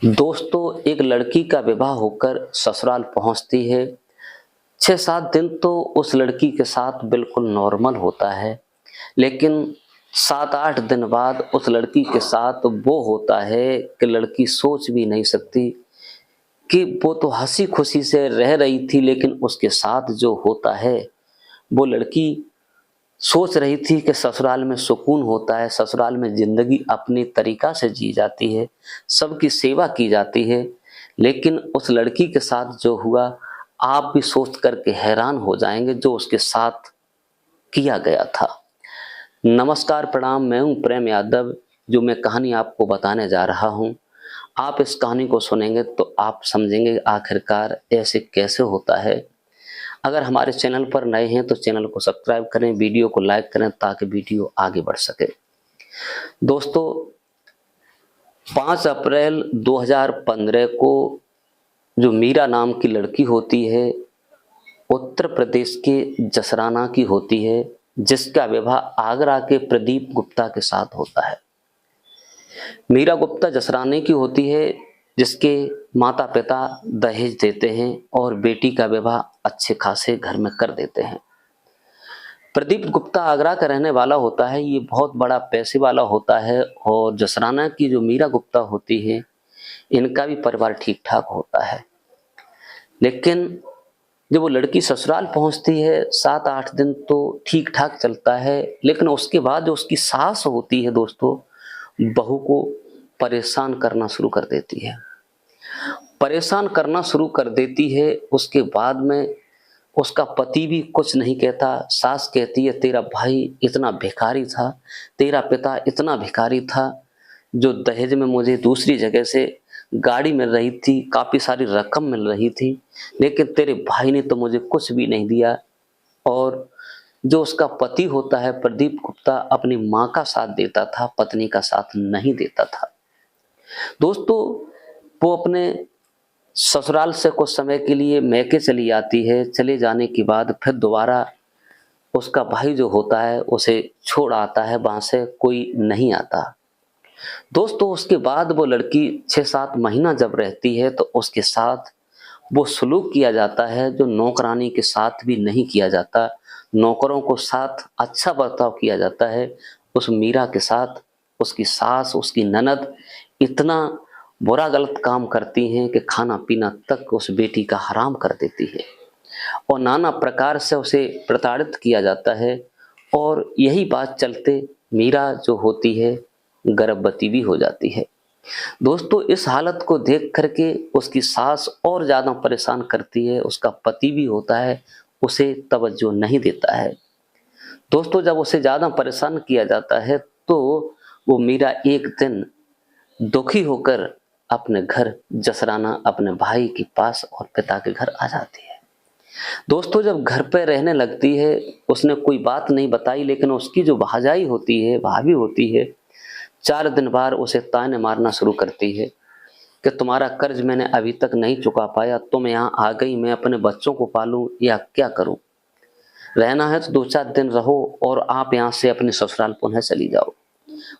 दोस्तों, एक लड़की का विवाह होकर ससुराल पहुंचती है। 6-7 दिन तो उस लड़की के साथ बिल्कुल नॉर्मल होता है, लेकिन 7-8 दिन बाद उस लड़की के साथ वो होता है कि लड़की सोच भी नहीं सकती कि वो तो हंसी खुशी से रह रही थी, लेकिन उसके साथ जो होता है वो लड़की सोच रही थी कि ससुराल में सुकून होता है, ससुराल में ज़िंदगी अपनी तरीक़ा से जी जाती है, सबकी सेवा की जाती है। लेकिन उस लड़की के साथ जो हुआ, आप भी सोच कर के हैरान हो जाएँगे जो उसके साथ किया गया था। नमस्कार, प्रणाम, मैं हूँ प्रेम यादव, जो मैं कहानी आपको बताने जा रहा हूँ। आप इस कहानी को सुनेंगे तो आप समझेंगे आखिरकार ऐसे कैसे होता है। अगर हमारे चैनल पर नए हैं तो चैनल को सब्सक्राइब करें, वीडियो को लाइक करें ताकि वीडियो आगे बढ़ सके। दोस्तों, 5 अप्रैल 2015 को जो मीरा नाम की लड़की होती है, उत्तर प्रदेश के जसराना की होती है, जिसका विवाह आगरा के प्रदीप गुप्ता के साथ होता है। मीरा गुप्ता जसराने की होती है, जिसके माता पिता दहेज देते हैं और बेटी का विवाह अच्छे खासे घर में कर देते हैं। प्रदीप गुप्ता आगरा का रहने वाला होता है, ये बहुत बड़ा पैसे वाला होता है। और जसराना की जो मीरा गुप्ता होती है, इनका भी परिवार ठीक ठाक होता है। लेकिन जब वो लड़की ससुराल पहुंचती है, 7-8 दिन तो ठीक ठाक चलता है, लेकिन उसके बाद जो उसकी सास होती है दोस्तों, बहू को परेशान करना शुरू कर देती है। परेशान करना शुरू कर देती है। उसके बाद में उसका पति भी कुछ नहीं कहता। सास कहती है, तेरा भाई इतना भिखारी था, तेरा पिता इतना भिखारी था, जो दहेज में मुझे दूसरी जगह से गाड़ी मिल रही थी, काफ़ी सारी रकम मिल रही थी, लेकिन तेरे भाई ने तो मुझे कुछ भी नहीं दिया। और जो उसका पति होता है प्रदीप गुप्ता, अपनी माँ का साथ देता था, पत्नी का साथ नहीं देता था। दोस्तों, वो अपने ससुराल से कुछ समय के लिए मैके चली आती है। चले जाने के बाद फिर दोबारा उसका भाई जो होता है उसे छोड़ आता है, वहां से कोई नहीं आता। दोस्तों, उसके बाद वो लड़की 6-7 महीना जब रहती है तो उसके साथ वो सलूक किया जाता है जो नौकरानी के साथ भी नहीं किया जाता। नौकरों को साथ अच्छा बर्ताव किया जाता है, उस मीरा के साथ उसकी सास, उसकी ननद इतना बुरा गलत काम करती हैं कि खाना पीना तक उस बेटी का हराम कर देती है और नाना प्रकार से उसे प्रताड़ित किया जाता है। और यही बात चलते मीरा जो होती है गर्भवती भी हो जाती है। दोस्तों, इस हालत को देख करके उसकी सास और ज़्यादा परेशान करती है। उसका पति भी होता है, उसे तवज्जो नहीं देता है। दोस्तों, जब उसे ज़्यादा परेशान किया जाता है तो वो मीरा एक दिन दुखी होकर अपने घर जसराना, अपने भाई के पास और पिता के घर आ जाती है। दोस्तों, जब घर पे रहने लगती है, उसने कोई बात नहीं बताई, लेकिन उसकी जो भाजाई होती है, भाभी होती है, 4 दिन बाद उसे ताने मारना शुरू करती है कि तुम्हारा कर्ज मैंने अभी तक नहीं चुका पाया, तुम यहाँ आ गई, मैं अपने बच्चों को पालूं या क्या करूं? रहना है तो 2-4 दिन रहो और आप यहाँ से अपने ससुराल पुनः चली जाओ।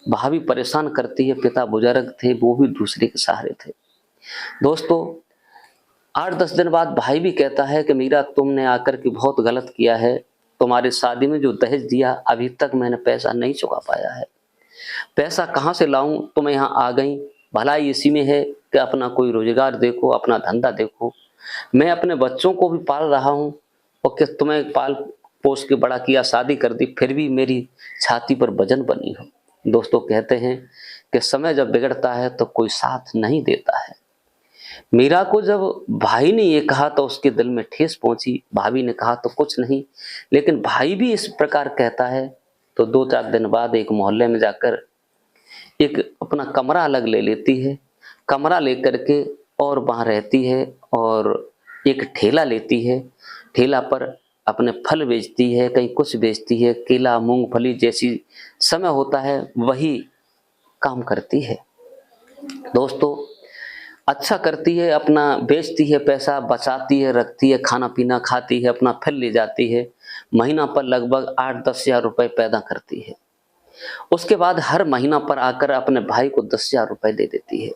भाभी परेशान करती है, पिता बुजुर्ग थे, वो भी दूसरे के सहारे थे। दोस्तों, 8-10 दिन बाद भाई भी कहता है कि मीरा, तुमने आकर के बहुत गलत किया है, तुम्हारी शादी में जो दहेज दिया अभी तक मैंने पैसा नहीं चुका पाया है। पैसा कहाँ से लाऊं? तुम यहाँ आ गई, भलाई इसी में है कि अपना कोई रोजगार देखो, अपना धंधा देखो। मैं अपने बच्चों को भी पाल रहा हूँ और कि तुम्हें पाल पोस के बड़ा किया, शादी कर दी, फिर भी मेरी छाती पर वजन बनी हो। दोस्तों, कहते हैं कि समय जब बिगड़ता है तो कोई साथ नहीं देता है। मीरा को जब भाई ने ये कहा तो उसके दिल में ठेस पहुंची। भाभी ने कहा तो कुछ नहीं, लेकिन भाई भी इस प्रकार कहता है तो 2-4 दिन बाद एक मोहल्ले में जाकर एक अपना कमरा अलग ले लेती है। कमरा लेकर के और वहाँ रहती है और एक ठेला लेती है। ठेला पर अपने फल बेचती है, कहीं कुछ बेचती है, केला, मूंगफली जैसी समय होता है वही काम करती है। दोस्तों, अच्छा करती है, अपना बेचती है, पैसा बचाती है, रखती है, खाना पीना खाती है, अपना फल ले जाती है। महीना पर लगभग 8-10 हज़ार रुपये पैदा करती है। उसके बाद हर महीना पर आकर अपने भाई को 10,000 रुपये दे देती है।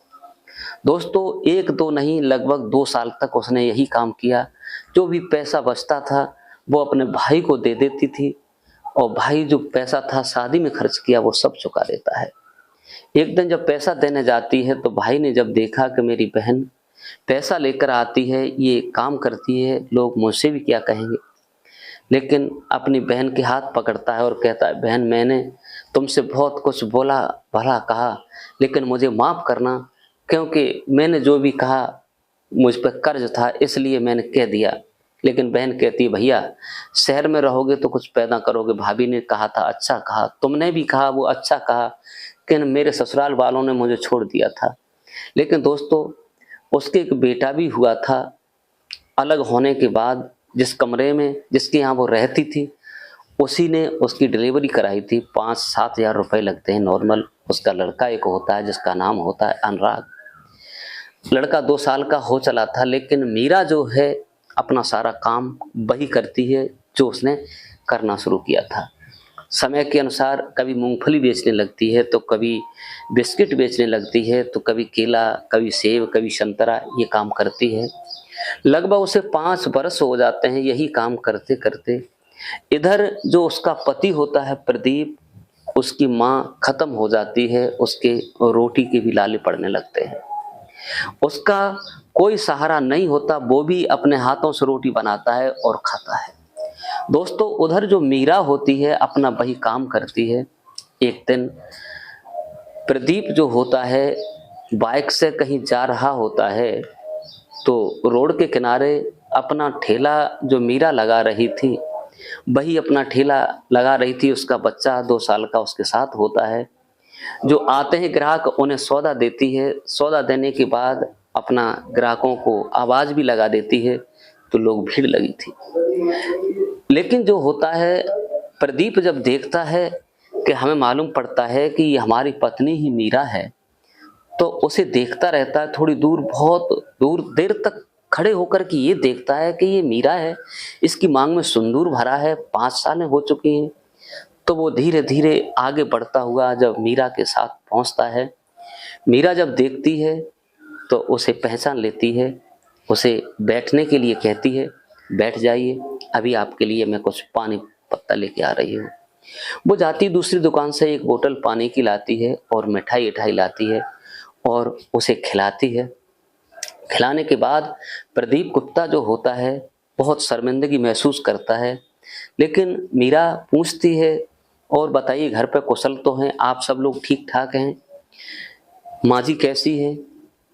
दोस्तों 1-2 नहीं, लगभग 2 साल तक उसने यही काम किया। जो भी पैसा बचता था वो अपने भाई को दे देती थी और भाई जो पैसा था शादी में खर्च किया वो सब चुका देता है। एक दिन जब पैसा देने जाती है तो भाई ने जब देखा कि मेरी बहन पैसा लेकर आती है, ये काम करती है, लोग मुझसे भी क्या कहेंगे, लेकिन अपनी बहन के हाथ पकड़ता है और कहता है, बहन मैंने तुमसे बहुत कुछ बोला, भला कहा, लेकिन मुझे माफ़ करना, क्योंकि मैंने जो भी कहा मुझ पर कर्ज था इसलिए मैंने कह दिया। लेकिन बहन कहती है, भैया शहर में रहोगे तो कुछ पैदा करोगे, भाभी ने कहा था अच्छा कहा, तुमने भी कहा वो अच्छा कहा, लेकिन मेरे ससुराल वालों ने मुझे छोड़ दिया था। लेकिन दोस्तों उसके एक बेटा भी हुआ था। अलग होने के बाद जिस कमरे में जिसके यहाँ वो रहती थी उसी ने उसकी डिलीवरी कराई थी। 5-7 हज़ार रुपये लगते हैं नॉर्मल। उसका लड़का एक होता है जिसका नाम होता है अनुराग। लड़का 2 साल का हो चला था, लेकिन मीरा जो है अपना सारा काम वही करती है जो उसने करना शुरू किया था। समय के अनुसार कभी मूंगफली बेचने लगती है, तो कभी बिस्किट बेचने लगती है, तो कभी केला, कभी सेब, कभी संतरा, ये काम करती है। लगभग उसे 5 वर्ष हो जाते हैं यही काम करते करते। इधर जो उसका पति होता है प्रदीप, उसकी माँ खत्म हो जाती है, उसके रोटी के भी लाले पड़ने लगते हैं। उसका कोई सहारा नहीं होता, वो भी अपने हाथों से रोटी बनाता है और खाता है। दोस्तों उधर जो मीरा होती है अपना वही काम करती है। एक दिन प्रदीप जो होता है बाइक से कहीं जा रहा होता है, तो रोड के किनारे अपना ठेला जो मीरा लगा रही थी वही अपना ठेला लगा रही थी। उसका बच्चा 2 साल का उसके साथ होता है। जो आते हैं ग्राहक उन्हें सौदा देती है, सौदा देने के बाद अपना ग्राहकों को आवाज़ भी लगा देती है, तो लोग भीड़ लगी थी। लेकिन जो होता है प्रदीप जब देखता है कि हमें मालूम पड़ता है कि ये हमारी पत्नी ही मीरा है, तो उसे देखता रहता है थोड़ी दूर, बहुत दूर देर तक खड़े होकर के ये देखता है कि ये मीरा है, इसकी मांग में सिंदूर भरा है, 5 सालें हो चुकी हैं। तो वो धीरे धीरे आगे बढ़ता हुआ जब मीरा के साथ पहुंचता है, मीरा जब देखती है तो उसे पहचान लेती है, उसे बैठने के लिए कहती है, बैठ जाइए, अभी आपके लिए मैं कुछ पानी पत्ता लेके आ रही हूँ। वो जाती दूसरी दुकान से एक बोतल पानी की लाती है और मिठाई उठाई लाती है और उसे खिलाती है। खिलाने के बाद प्रदीप गुप्ता जो होता है बहुत शर्मिंदगी महसूस करता है, लेकिन मीरा पूछती है, और बताइए घर पे कुशल तो हैं, आप सब लोग ठीक ठाक हैं, माँ जी कैसी हैं?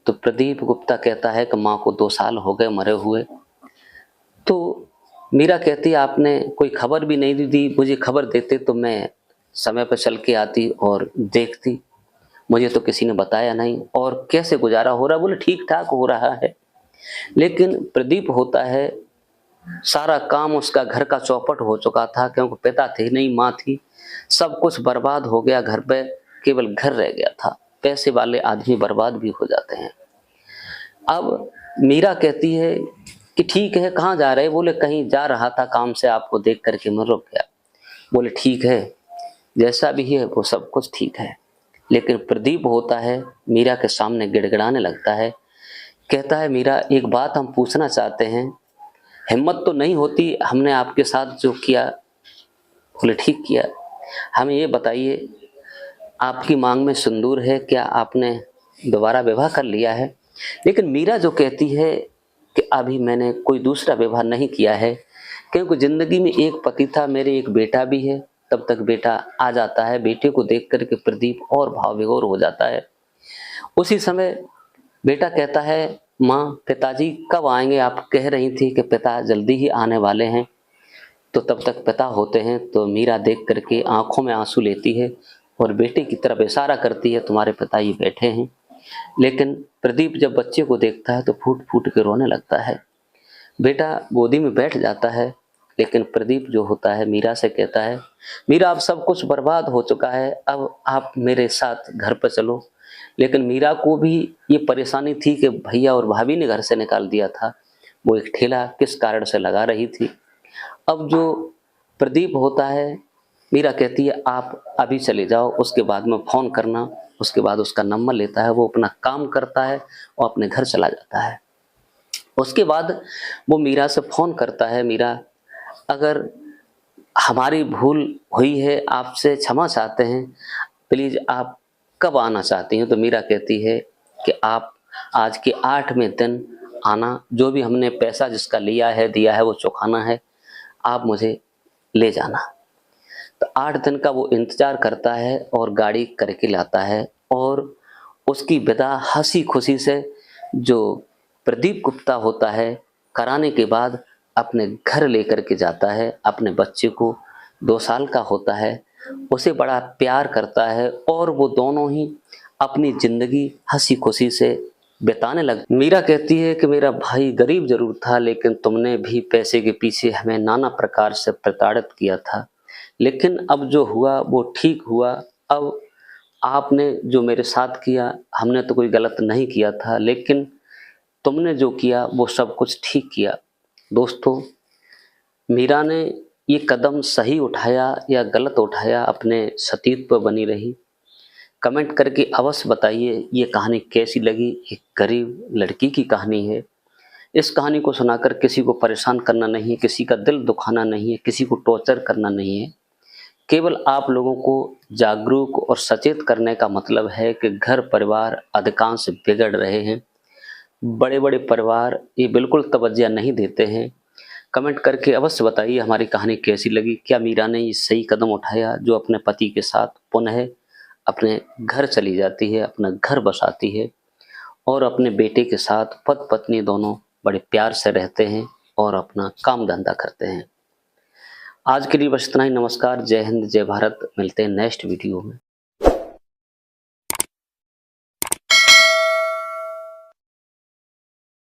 तो प्रदीप गुप्ता कहता है कि माँ को 2 साल हो गए मरे हुए। तो मीरा कहती है, आपने कोई खबर भी नहीं दी, मुझे खबर देते तो मैं समय पर चल के आती और देखती, मुझे तो किसी ने बताया नहीं, और कैसे गुजारा हो रहा है? बोले ठीक ठाक हो रहा है। लेकिन प्रदीप होता है सारा काम उसका घर का चौपट हो चुका था, क्योंकि पिता थे नहीं, माँ थी, सब कुछ बर्बाद हो गया घर पे, केवल घर रह गया था। पैसे वाले आदमी बर्बाद भी हो जाते हैं। अब मीरा कहती है कि ठीक है, कहाँ जा रहे? बोले कहीं जा रहा था काम से, आपको देख करके मैं रुक गया। बोले ठीक है, जैसा भी है वो सब कुछ ठीक है। लेकिन प्रदीप होता है मीरा के सामने गिड़गिड़ाने लगता है, कहता है, मीरा एक बात हम पूछना चाहते हैं, हिम्मत तो नहीं होती हमने आपके साथ जो किया? बोले ठीक किया। हमें ये बताइए, आपकी मांग में सिंदूर है, क्या आपने दोबारा विवाह कर लिया है? लेकिन मीरा जो कहती है कि अभी मैंने कोई दूसरा विवाह नहीं किया है, क्योंकि जिंदगी में एक पति था, मेरे एक बेटा भी है। तब तक बेटा आ जाता है, बेटे को देख करके प्रदीप और भाव विभोर हो जाता है। उसी समय बेटा कहता है, माँ पिताजी कब आएंगे? आप कह रही थी कि पिता जल्दी ही आने वाले हैं। तो तब तक पिता होते हैं। तो मीरा देख करके आंखों में आंसू लेती है और बेटे की तरफ इशारा करती है, तुम्हारे पिता ये बैठे हैं। लेकिन प्रदीप जब बच्चे को देखता है तो फूट फूट के रोने लगता है। बेटा गोदी में बैठ जाता है, लेकिन प्रदीप जो होता है मीरा से कहता है, मीरा अब सब कुछ बर्बाद हो चुका है, अब आप मेरे साथ घर पर चलो। लेकिन मीरा को भी ये परेशानी थी कि भैया और भाभी ने घर से निकाल दिया था, वो एक ठेला किस कारण से लगा रही थी। अब जो प्रदीप होता है मीरा कहती है आप अभी चले जाओ, उसके बाद में फ़ोन करना। उसके बाद उसका नंबर लेता है, वो अपना काम करता है और अपने घर चला जाता है। उसके बाद वो मीरा से फ़ोन करता है, मीरा अगर हमारी भूल हुई है, आपसे क्षमा चाहते हैं, प्लीज़ आप कब आना चाहती हैं? तो मीरा कहती है कि आप आज के 8वें दिन आना, जो भी हमने पैसा जिसका लिया है, दिया है, वो चुकाना है, आप मुझे ले जाना। तो 8 दिन का वो इंतज़ार करता है और गाड़ी करके लाता है और उसकी विदा हँसी-खुशी से जो प्रदीप गुप्ता होता है, कराने के बाद अपने घर लेकर के जाता है। अपने बच्चे को 2 साल का होता है, उसे बड़ा प्यार करता है और वो दोनों ही अपनी ज़िंदगी हँसी-खुशी से बिताने लगे। मीरा कहती है कि मेरा भाई गरीब ज़रूर था, लेकिन तुमने भी पैसे के पीछे हमें नाना प्रकार से प्रताड़ित किया था। लेकिन अब जो हुआ वो ठीक हुआ। अब आपने जो मेरे साथ किया, हमने तो कोई गलत नहीं किया था, लेकिन तुमने जो किया वो सब कुछ ठीक किया। दोस्तों, मीरा ने ये कदम सही उठाया या गलत उठाया, अपने सतीत्व पर बनी रही। कमेंट करके अवश्य बताइए ये कहानी कैसी लगी। एक गरीब लड़की की कहानी है। इस कहानी को सुनाकर किसी को परेशान करना नहीं है, किसी का दिल दुखाना नहीं है, किसी को टॉर्चर करना नहीं है। केवल आप लोगों को जागरूक और सचेत करने का मतलब है कि घर परिवार अधिकांश बिगड़ रहे हैं। बड़े-बड़े परिवार ये बिल्कुल तवज्जो नहीं देते हैं। कमेंट करके अवश्य बताइए हमारी कहानी कैसी लगी। क्या मीरा ने ये सही कदम उठाया जो अपने पति के साथ पुनः अपने घर चली जाती है, अपना घर बसाती है और अपने बेटे के साथ पति-पत्नी दोनों बड़े प्यार से रहते हैं और अपना काम-धंधा करते हैं। आज के लिए बस इतना ही। नमस्कार, जय हिंद, जय भारत। मिलते हैं नेक्स्ट वीडियो में।